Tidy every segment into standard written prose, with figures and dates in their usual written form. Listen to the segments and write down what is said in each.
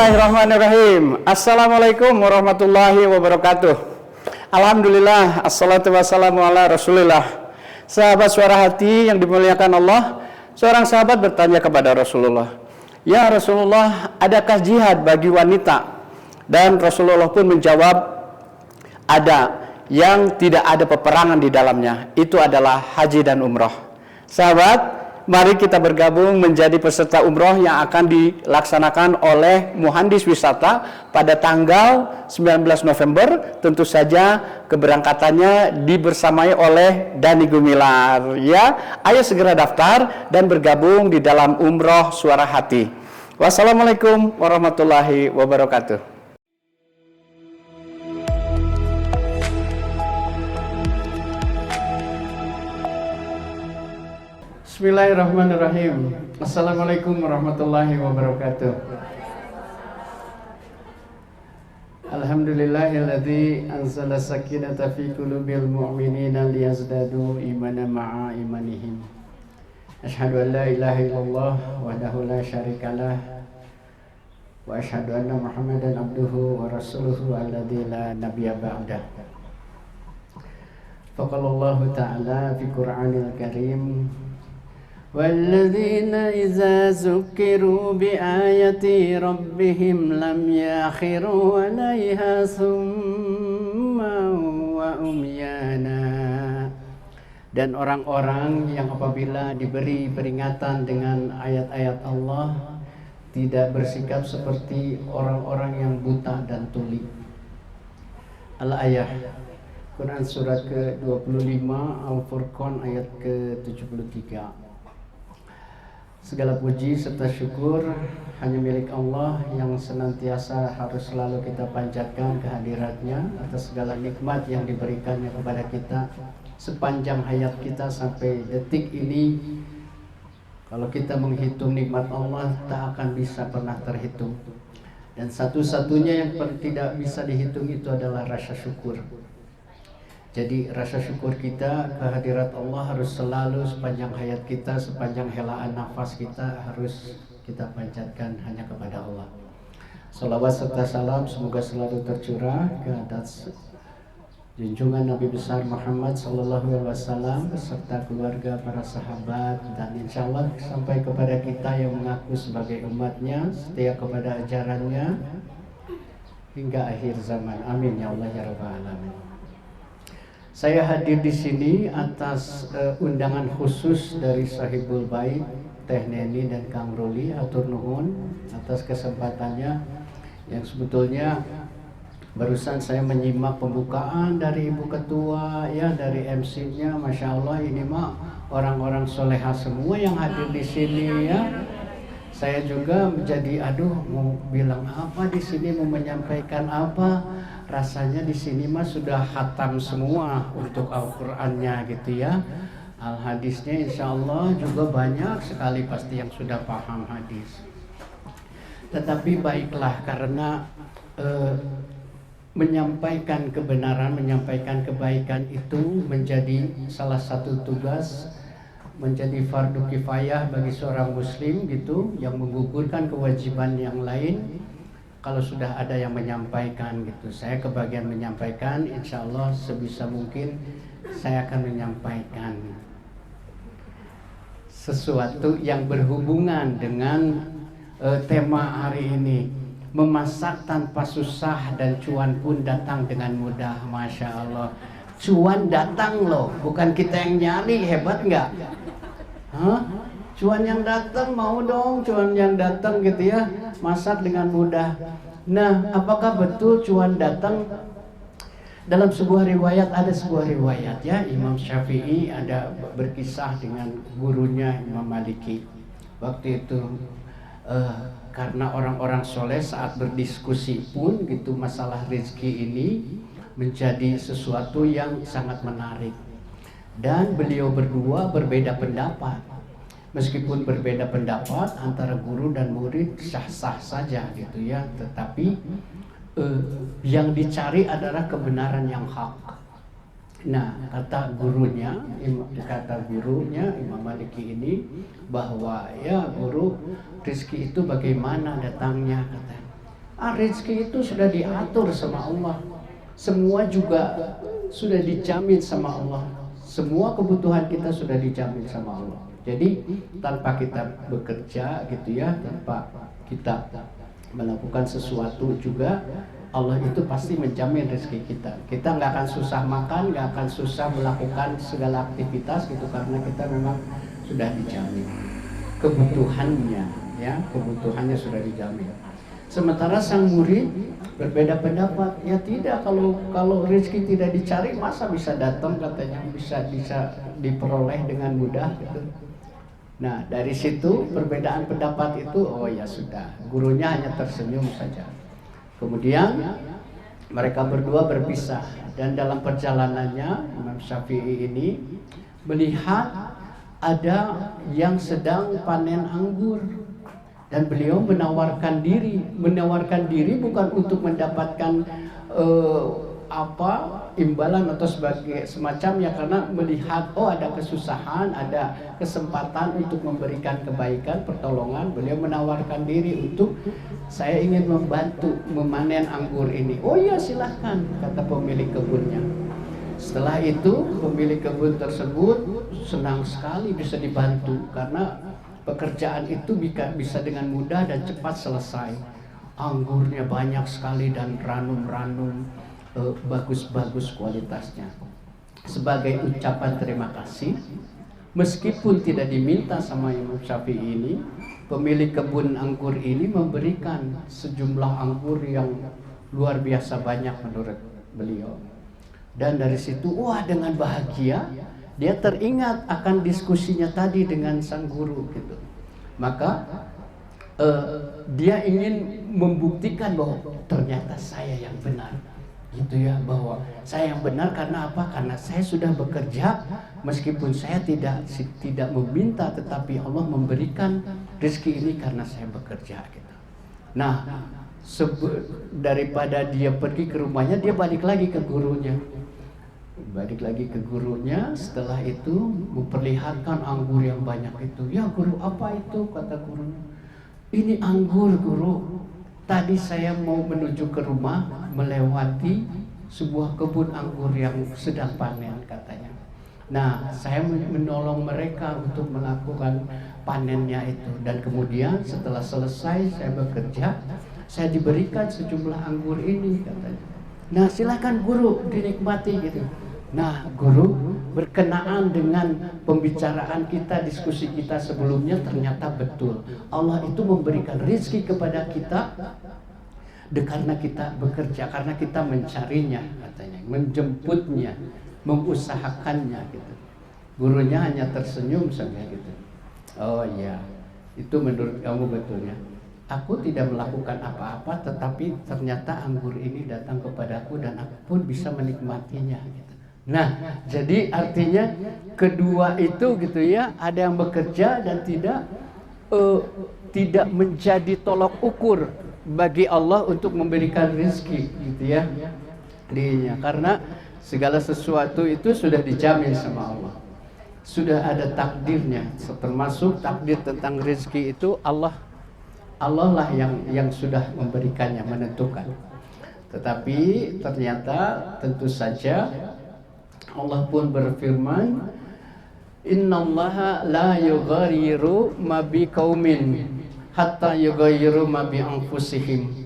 Bismillahirrahmanirrahim. Assalamualaikum warahmatullahi wabarakatuh. Alhamdulillah, assalatu wassalamu ala rasulillah. Sahabat Suara Hati yang dimuliakan Allah, seorang sahabat bertanya kepada Rasulullah, "Ya Rasulullah, adakah jihad bagi wanita?" Dan Rasulullah pun menjawab, "Ada, yang tidak ada peperangan di dalamnya, itu adalah haji dan umroh." Sahabat, mari kita bergabung menjadi peserta umroh yang akan dilaksanakan oleh Muhandis Wisata pada tanggal 19 November. Tentu saja keberangkatannya dibersamai oleh Dani Gumilar. Ya, ayo segera daftar dan bergabung di dalam umroh Suara Hati. Wassalamualaikum warahmatullahi wabarakatuh. Bismillahirrahmanirrahim. Assalamualaikum warahmatullahi wabarakatuh. Alhamdulillahilladzi anzala sakinata fi qulubil mu'minina liyazdadu imanan ma'a imanihim. Asyhadu an la ilaha illallah wahdahu la syarikalah wa asyhadu anna Muhammadan abduhu wa rasuluhu alladzi la nabiyya ba'dah. Faqalallahu ta'ala fi Qur'anil Karim, وَالَّذِينَ إِذَا ذُكِّرُوا بِآيَاتِ رَبِّهِمْ لَمْ يَخِرُّوا عَلَيْهَا صُمًّا وَعُمْيَانًا. Dan orang-orang yang apabila diberi peringatan dengan ayat-ayat Allah tidak bersikap seperti orang-orang yang buta dan tuli. Al-Ayah, Quran surat ke-25, Al-Furqan ayat ke-73. Segala puji serta syukur hanya milik Allah yang senantiasa harus selalu kita panjatkan kehadiratnya atas segala nikmat yang diberikannya kepada kita sepanjang hayat kita sampai detik ini. Kalau kita menghitung nikmat Allah tak akan bisa pernah terhitung. Dan satu-satunya yang tidak bisa dihitung itu adalah rasa syukur. Jadi rasa syukur kita kehadirat Allah harus selalu sepanjang hayat kita, sepanjang helaan nafas kita harus kita panjatkan hanya kepada Allah. Salawat serta salam semoga selalu tercurah ke atas junjungan Nabi besar Muhammad sallallahu alaihi wasallam beserta keluarga, para sahabat, dan insya Allah sampai kepada kita yang mengaku sebagai umatnya, setia kepada ajarannya hingga akhir zaman. Amin ya Allah ya rabbal alamin. Saya hadir di sini atas undangan khusus dari Sahibul Bait, Teh Neni dan Kang Ruli. Hatur nuhun atas kesempatannya yang sebetulnya barusan saya menyimak pembukaan dari Ibu Ketua, ya, dari MC-nya. Masya Allah, ini mah orang-orang soleha semua yang hadir di sini, ya. Saya juga menjadi mau bilang apa di sini, mau menyampaikan apa. Rasanya di sini mah sudah khatam semua untuk Al-Qur'annya gitu ya. Al-hadisnya insya Allah juga banyak sekali pasti yang sudah paham hadis. Tetapi baiklah, karena menyampaikan kebenaran, menyampaikan kebaikan itu menjadi salah satu tugas, menjadi fardu kifayah bagi seorang muslim gitu, yang menggugurkan kewajiban yang lain. Kalau sudah ada yang menyampaikan gitu, saya kebagian menyampaikan, insya Allah sebisa mungkin saya akan menyampaikan sesuatu yang berhubungan dengan tema hari ini. Memasak tanpa susah dan cuan pun datang dengan mudah. Masya Allah, cuan datang loh, bukan kita yang nyari. Hebat nggak? Cuan yang datang, mau dong cuan yang datang gitu ya, masak dengan mudah. Nah, apakah betul cuan datang? Dalam sebuah riwayat, ada sebuah riwayat ya, Imam Syafi'i ada berkisah dengan gurunya Imam Maliki. Waktu itu karena orang-orang soleh saat berdiskusi pun gitu, masalah rezeki ini menjadi sesuatu yang sangat menarik. Dan beliau berdua berbeda pendapat. Meskipun berbeda pendapat antara guru dan murid sah-sah saja gitu ya, tetapi yang dicari adalah kebenaran yang hak. Nah, kata gurunya Imam Maliki ini bahwa ya guru, rezeki itu bagaimana datangnya, kata. Rezeki itu sudah diatur sama Allah. Semua juga sudah dijamin sama Allah. Semua kebutuhan kita sudah dijamin sama Allah. Jadi tanpa kita bekerja gitu ya, tanpa kita melakukan sesuatu juga, Allah itu pasti menjamin rezeki kita. Kita nggak akan susah makan, nggak akan susah melakukan segala aktivitas gitu, karena kita memang sudah dijamin kebutuhannya, ya, kebutuhannya sudah dijamin. Sementara sang murid berbeda pendapat. Ya tidak, kalau rezeki tidak dicari masa bisa datang, katanya bisa diperoleh dengan mudah gitu. Nah, dari situ perbedaan pendapat itu, oh ya sudah, gurunya hanya tersenyum saja. Kemudian mereka berdua berpisah, dan dalam perjalanannya Imam Syafi'i ini melihat ada yang sedang panen anggur. Dan beliau menawarkan diri bukan untuk mendapatkan imbalan atau sebagai semacamnya, karena melihat ada kesusahan, ada kesempatan untuk memberikan kebaikan, pertolongan. Beliau menawarkan diri untuk, saya ingin membantu memanen anggur ini. Oh iya silahkan, kata pemilik kebunnya. Setelah itu pemilik kebun tersebut senang sekali bisa dibantu, karena pekerjaan itu bisa dengan mudah dan cepat selesai. Anggurnya banyak sekali dan ranum-ranum, bagus-bagus kualitasnya. Sebagai ucapan terima kasih, meskipun tidak diminta sama Imam Syafi'i ini, pemilik kebun anggur ini memberikan sejumlah anggur yang luar biasa banyak menurut beliau. Dan dari situ, dengan bahagia dia teringat akan diskusinya tadi dengan sang guru gitu. Maka dia ingin membuktikan bahwa ternyata saya yang benar gitu ya, bahwa saya yang benar. Karena apa? Karena saya sudah bekerja, meskipun saya tidak meminta, tetapi Allah memberikan rezeki ini karena saya bekerja gitu. Nah, daripada dia pergi ke rumahnya, dia balik lagi ke gurunya. Setelah itu memperlihatkan anggur yang banyak itu. Ya guru, apa itu? Kata gurunya. Ini anggur guru. Tadi saya mau menuju ke rumah, melewati sebuah kebun anggur yang sedang panen, katanya. Nah, saya menolong mereka untuk melakukan panennya itu. Dan kemudian setelah selesai saya bekerja, saya diberikan sejumlah anggur ini, katanya. Nah, silakan guru, dinikmati gitu. Nah, guru, berkenaan dengan pembicaraan kita, diskusi kita sebelumnya, ternyata betul. Allah itu memberikan rezeki kepada kita karena kita bekerja, karena kita mencarinya, katanya, menjemputnya, mengusahakannya gitu. Gurunya hanya tersenyum saja gitu. Oh iya, itu menurut kamu betul ya? Aku tidak melakukan apa-apa, tetapi ternyata anggur ini datang kepadaku dan aku pun bisa menikmatinya gitu. Nah, jadi artinya kedua itu gitu ya, ada yang bekerja dan tidak menjadi tolok ukur bagi Allah untuk memberikan rezeki gitu ya dirinya, karena segala sesuatu itu sudah dijamin sama Allah, sudah ada takdirnya, termasuk takdir tentang rezeki itu Allah lah yang sudah memberikannya, menentukan. Tetapi ternyata tentu saja Allah pun berfirman, innallaha la yughayyiru ma biqaumin hatta yughayyiru ma bi anfusihim.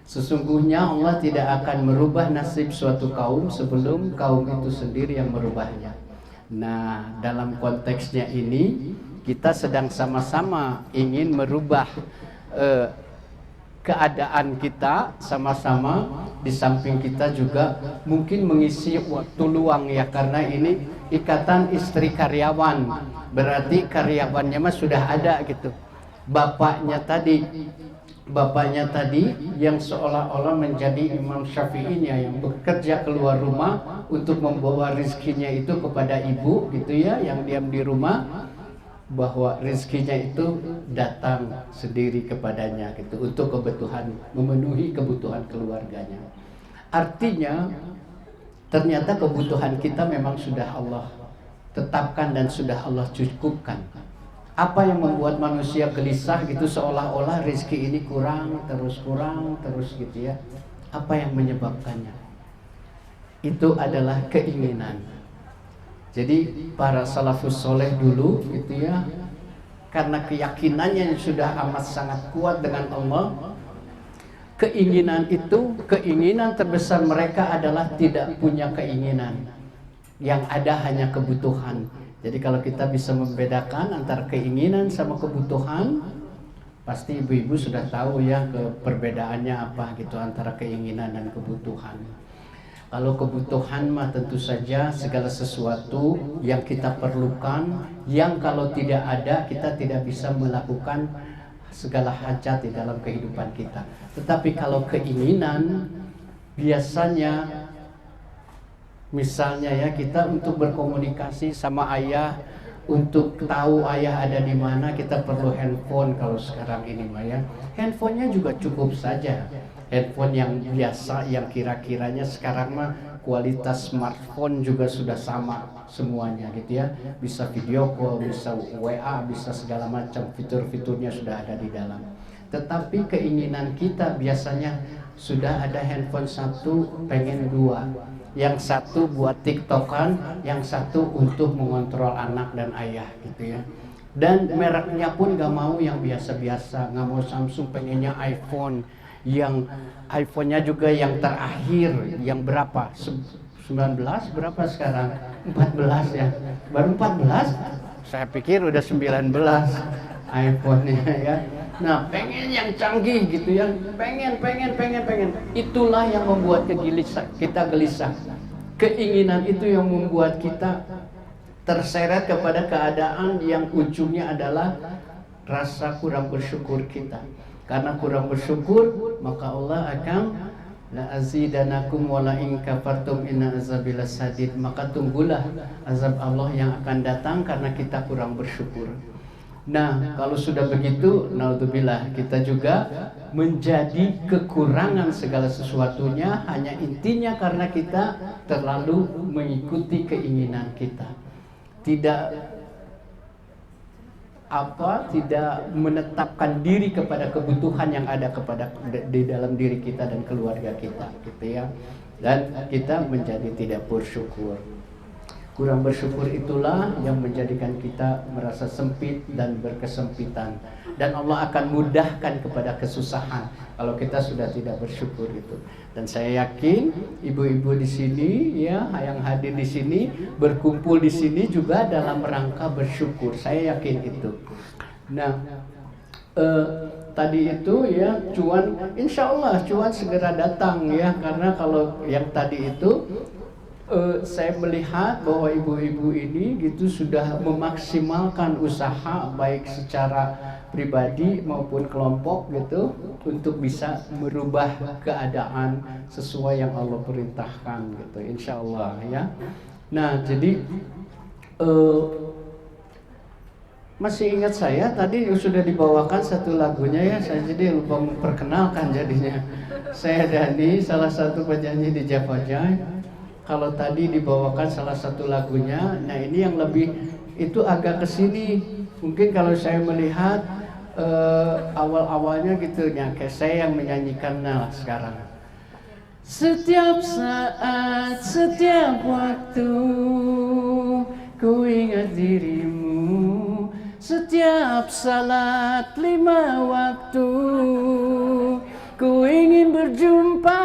Sesungguhnya Allah tidak akan merubah nasib suatu kaum sebelum kaum itu sendiri yang merubahnya. Nah, dalam konteksnya ini kita sedang sama-sama ingin merubah keadaan kita sama-sama. Di samping kita juga mungkin mengisi waktu luang ya, karena ini ikatan istri karyawan, berarti karyawannya mah sudah ada gitu. Bapaknya tadi yang seolah-olah menjadi Imam Syafi'inya, yang bekerja keluar rumah untuk membawa rezekinya itu kepada ibu gitu ya, yang diam di rumah, bahwa rezekinya itu datang sendiri kepadanya gitu, untuk kebutuhan, memenuhi kebutuhan keluarganya. Artinya ternyata kebutuhan kita memang sudah Allah tetapkan dan sudah Allah cukupkan. Apa yang membuat manusia gelisah gitu, seolah-olah rezeki ini kurang terus gitu ya? Apa yang menyebabkannya? Itu adalah keinginan. Jadi para salafus soleh dulu gitu ya, karena keyakinannya yang sudah amat sangat kuat dengan Allah, keinginan terbesar mereka adalah tidak punya keinginan. Yang ada hanya kebutuhan. Jadi kalau kita bisa membedakan antara keinginan sama kebutuhan, pasti ibu-ibu sudah tahu ya perbedaannya apa gitu antara keinginan dan kebutuhan. Kalau kebutuhan mah tentu saja segala sesuatu yang kita perlukan, yang kalau tidak ada kita tidak bisa melakukan segala hajat di dalam kehidupan kita. Tetapi kalau keinginan, biasanya misalnya ya, kita untuk berkomunikasi sama ayah, untuk tahu ayah ada di mana, kita perlu handphone. Kalau sekarang ini mah ya, handphonenya juga cukup saja. Handphone yang biasa, yang kira-kiranya sekarang mah kualitas smartphone juga sudah sama semuanya gitu ya. Bisa video call, bisa WA, bisa segala macam, fitur-fiturnya sudah ada di dalam. Tetapi keinginan kita biasanya sudah ada handphone satu, pengen dua. Yang satu buat TikTokan, yang satu untuk mengontrol anak dan ayah gitu ya. Dan mereknya pun gak mau yang biasa-biasa, gak mau Samsung, pengennya iPhone. Yang iPhone-nya juga yang terakhir, yang berapa? 19 berapa sekarang? 14 ya. Baru 14? Saya pikir udah 19 iPhone-nya ya. Nah, pengen yang canggih gitu ya, pengen. Itulah yang membuat kita gelisah. Keinginan itu yang membuat kita terseret kepada keadaan yang ujungnya adalah rasa kurang bersyukur kita. Karena kurang bersyukur, maka Allah akan la azidanakum wa la in kafartum inna azabi lasadid. Maka tunggulah azab Allah yang akan datang karena kita kurang bersyukur. Nah, kalau sudah begitu, naudzubillah, kita juga menjadi kekurangan segala sesuatunya, hanya intinya karena kita terlalu mengikuti keinginan kita. Tidak menetapkan diri kepada kebutuhan yang ada di dalam diri kita dan keluarga kita gitu ya. Dan kita menjadi tidak bersyukur. Kurang bersyukur itulah yang menjadikan kita merasa sempit dan berkesempitan. Dan Allah akan mudahkan kepada kesusahan kalau kita sudah tidak bersyukur itu. Dan saya yakin ibu-ibu di sini ya, yang hadir di sini, berkumpul di sini juga dalam rangka bersyukur. Saya yakin itu. Nah, tadi itu ya, cuan, insya Allah cuan segera datang ya, karena kalau yang tadi itu saya melihat bahwa ibu-ibu ini gitu sudah memaksimalkan usaha baik secara pribadi maupun kelompok gitu untuk bisa merubah keadaan sesuai yang Allah perintahkan gitu, insya Allah ya. Nah, jadi masih ingat saya tadi sudah dibawakan satu lagunya ya, saya jadi lupa memperkenalkan jadinya. Saya Dani, salah satu penyanyi di Javaja. Kalau tadi dibawakan salah satu lagunya, nah ini yang lebih itu agak kesini. Mungkin kalau saya melihat awal-awalnya gitu ya, kayak saya yang menyanyikannya sekarang. Setiap saat, setiap waktu, ku ingat dirimu. Setiap salat 5 waktu, ku ingin berjumpa.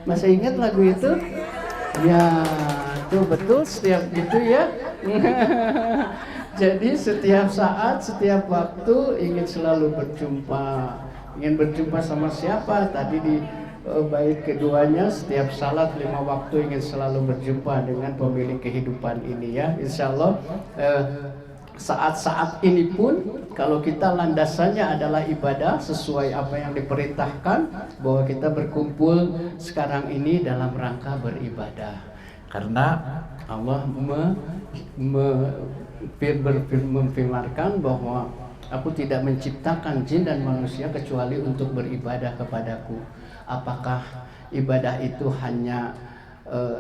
Masih ingat lagu itu? Ya, itu betul setiap gitu ya. Jadi setiap saat, setiap waktu ingin selalu berjumpa. Ingin berjumpa sama siapa? Tadi di bait keduanya, setiap salat 5 waktu ingin selalu berjumpa dengan pemilik kehidupan ini ya. Insya Allah saat-saat ini pun kalau kita landasannya adalah ibadah sesuai apa yang diperintahkan, bahwa kita berkumpul sekarang ini dalam rangka beribadah karena Allah memfirmankan bahwa aku tidak menciptakan jin dan manusia kecuali untuk beribadah kepadaku. Apakah ibadah itu hanya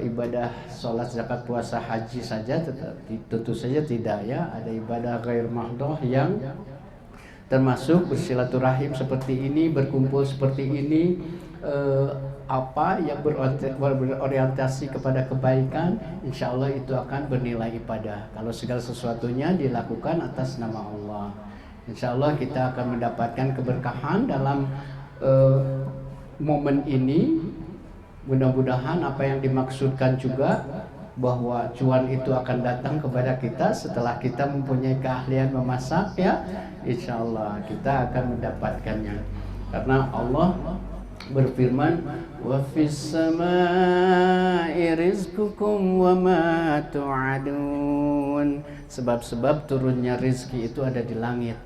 ibadah sholat, zakat, puasa, haji saja? Tentu saja tidak ya. Ada ibadah ghair mahdoh yang termasuk bersilaturahim seperti ini, berkumpul seperti ini, apa yang berorientasi kepada kebaikan, insya Allah itu akan bernilai ibadah. Kalau segala sesuatunya dilakukan atas nama Allah, insya Allah kita akan mendapatkan keberkahan dalam momen ini. Mudah-mudahan apa yang dimaksudkan juga bahwa cuan itu akan datang kepada kita setelah kita mempunyai keahlian memasak ya, insya Allah kita akan mendapatkannya. Karena Allah berfirman, wa fis samai rizqukum wa ma tu'adun. Sebab-sebab turunnya rizki itu ada di langit.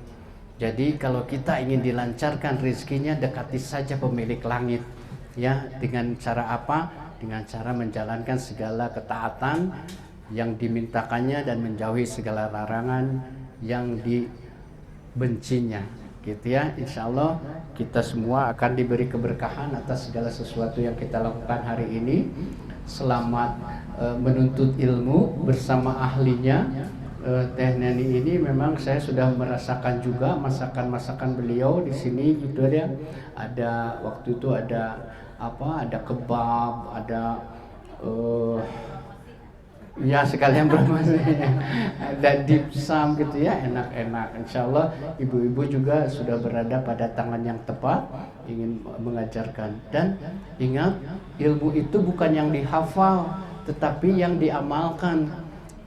Jadi kalau kita ingin dilancarkan rizkinya, dekati saja pemilik langit. Ya, dengan cara apa? Dengan cara menjalankan segala ketaatan yang dimintakannya dan menjauhi segala larangan yang dibencinya. Gitu ya, insya Allah kita semua akan diberi keberkahan atas segala sesuatu yang kita lakukan hari ini. Selamat menuntut ilmu bersama ahlinya. Teh Neni ini memang saya sudah merasakan juga masakan-masakan beliau di sini gitu ya. Ada waktu itu ada ada kebab, ada ya sekalian ada dimsum gitu ya, enak-enak. Insya Allah ibu-ibu juga sudah berada pada tangan yang tepat ingin mengajarkan. Dan ingat, ilmu itu bukan yang dihafal tetapi yang diamalkan.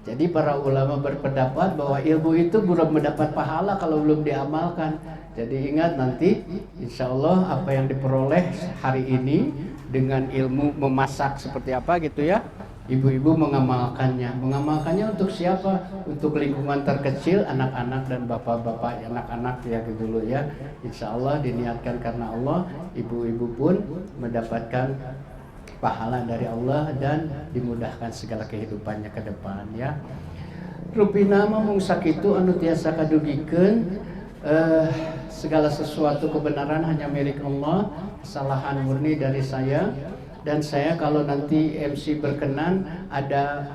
Jadi para ulama berpendapat bahwa ilmu itu belum mendapat pahala kalau belum diamalkan. Jadi ingat nanti insya Allah apa yang diperoleh hari ini dengan ilmu memasak seperti apa gitu ya, ibu-ibu mengamalkannya. Mengamalkannya untuk siapa? Untuk lingkungan terkecil, anak-anak dan bapak-bapak anak-anak ya gitu dulu ya. Insya Allah diniatkan karena Allah, ibu-ibu pun mendapatkan pahala dari Allah dan dimudahkan segala kehidupannya ke depan ya. Rupina mung sakitu anu tiasa kadugikeun segala sesuatu kebenaran hanya milik Allah, kesalahan murni dari saya. Dan saya kalau nanti MC berkenan ada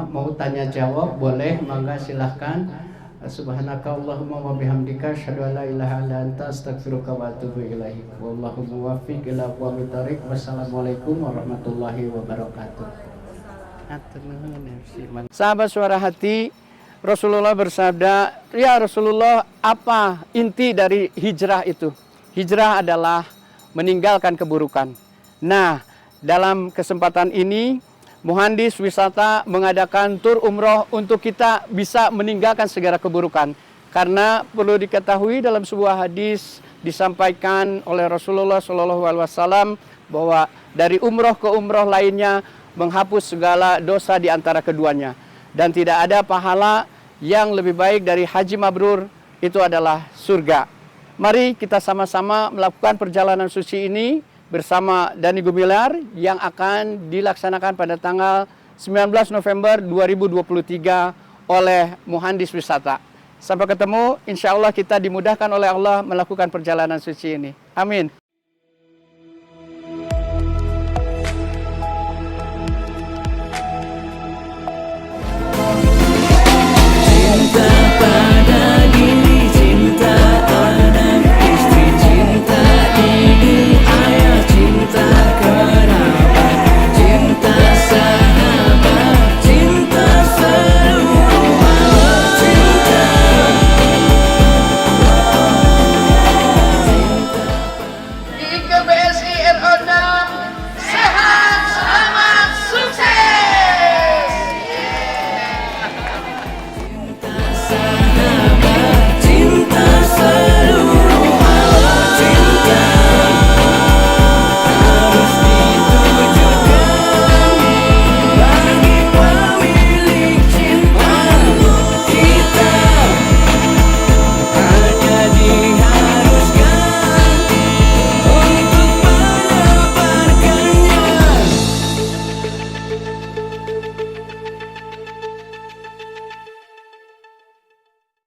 mau tanya jawab boleh, mangga silahkan. Subhanaka Allahumma wa bihamdika asyhadu an la ilaha illa anta astaghfiruka wa atubu ilaik. Wallahu muwaffiq ila aqwamit thoriq. Wassalamualaikum warahmatullahi wabarakatuh. Sahabat Suara Hati, Rasulullah bersabda, ya Rasulullah, apa inti dari hijrah itu? Hijrah adalah meninggalkan keburukan. Nah, dalam kesempatan ini Muhandis Wisata mengadakan tur umroh untuk kita bisa meninggalkan segala keburukan. Karena perlu diketahui dalam sebuah hadis disampaikan oleh Rasulullah SAW bahwa dari umroh ke umroh lainnya menghapus segala dosa di antara keduanya. Dan tidak ada pahala yang lebih baik dari haji mabrur, itu adalah surga. Mari kita sama-sama melakukan perjalanan suci ini bersama Dhani Gumilar yang akan dilaksanakan pada tanggal 19 November 2023 oleh Muhandis Wisata. Sampai ketemu, insya Allah kita dimudahkan oleh Allah melakukan perjalanan suci ini. Amin.